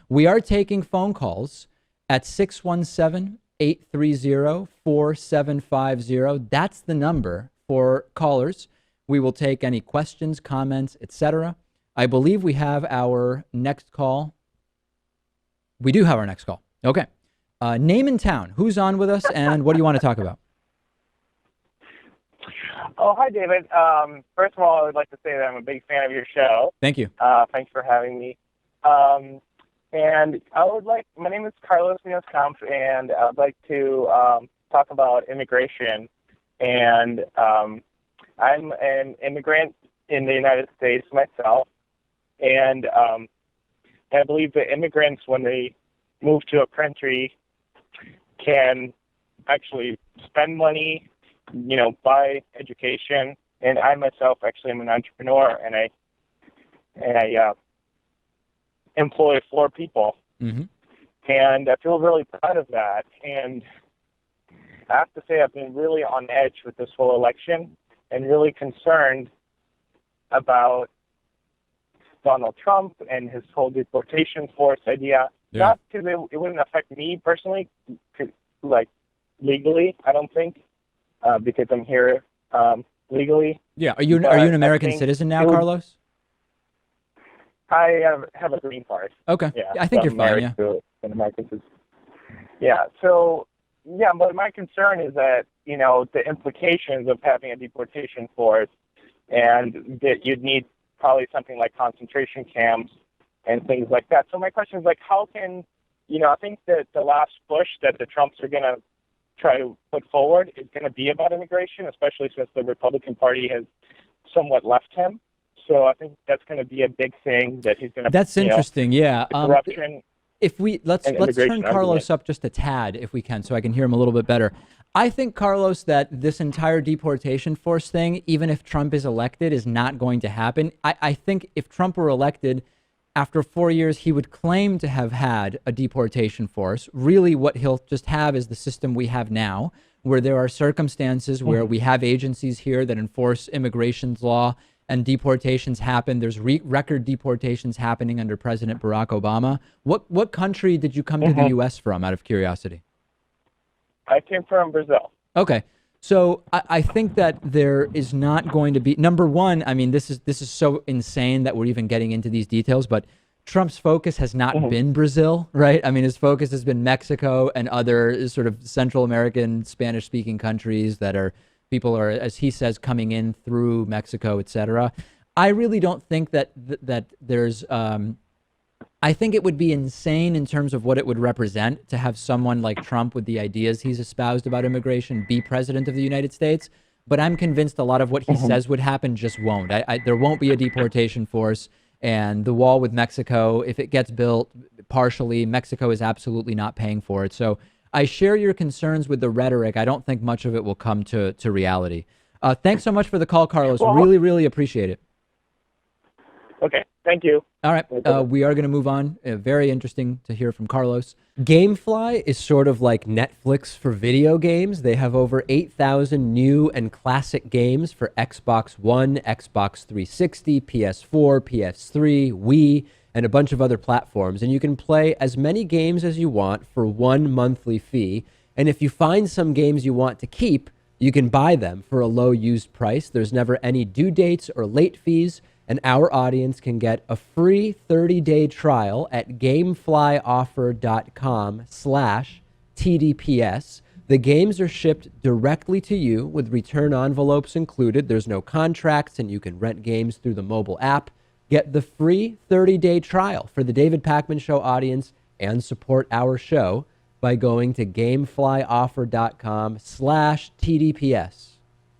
We are taking phone calls at 617-830-4750. That's the number for callers. We will take any questions, comments, etc. I believe we have our next call. We do have our next call. Okay. Name and town. Who's on with us, and what do you want to talk about? Oh, hi, David. First of all, I would like to say that I'm a big fan of your show. Thank you. Thanks for having me. And my name is Carlos Munoz-Kampf, and I'd like to talk about immigration. And I'm an immigrant in the United States myself. And I believe that immigrants, when they move to a country, can actually spend money, buy education. And I myself actually am an entrepreneur, and I employ 4 people. Mm-hmm. And I feel really proud of that. And I have to say I've been really on edge with this whole election and really concerned about Donald Trump and his whole deportation force idea. Yeah. Not because it wouldn't affect me personally, like legally, I don't think, because I'm here legally. Yeah. Are you an American citizen now, Carlos? I have a green card. Okay. Yeah, I think you're fine. Yeah. An American citizen. Yeah. So, yeah, but my concern is that, the implications of having a deportation force, and that you'd need probably something like concentration camps and things like that. So my question is, how can, I think that the last push that the Trumps are going to try to put forward is going to be about immigration, especially since the Republican Party has somewhat left him. So I think that's going to be a big thing that he's going to. That's interesting. Yeah. Corruption. If we let's turn Carlos up just a tad, if we can, so I can hear him a little bit better. I think, Carlos, that this entire deportation force thing, even if Trump is elected, is not going to happen. I think if Trump were elected, after 4 years, he would claim to have had a deportation force. Really, what he'll just have is the system we have now, where there are circumstances where we have agencies here that enforce immigration law, and deportations happen. There's record deportations happening under President Barack Obama. What country did you come to the U.S. from, out of curiosity? I came from Brazil. Okay. So I think that there is not going to be, number one, I mean, this is so insane that we're even getting into these details, but Trump's focus has not been Brazil, right? I mean, his focus has been Mexico and other sort of Central American Spanish-speaking countries that are, people are, as he says, coming in through Mexico, et cetera. I really don't think that there's, I think it would be insane in terms of what it would represent to have someone like Trump with the ideas he's espoused about immigration be president of the United States. But I'm convinced a lot of what he says would happen just won't. There won't be a deportation force, and the wall with Mexico, if it gets built partially, Mexico is absolutely not paying for it. So I share your concerns with the rhetoric. I don't think much of it will come to reality. Thanks so much for the call, Carlos. Well, really appreciate it. Okay, thank you. All right, we are going to move on. Very interesting to hear from Carlos. GameFly is sort of like Netflix for video games. They have over 8,000 new and classic games for Xbox One, Xbox 360, PS4, PS3, Wii, and a bunch of other platforms. And you can play as many games as you want for one monthly fee. And if you find some games you want to keep, you can buy them for a low used price. There's never any due dates or late fees. And our audience can get a free 30-day trial at gameflyoffer.com/TDPS. The games are shipped directly to you with return envelopes included. There's no contracts, and you can rent games through the mobile app. Get the free 30-day trial for the David Pakman Show audience and support our show by going to gameflyoffer.com/TDPS.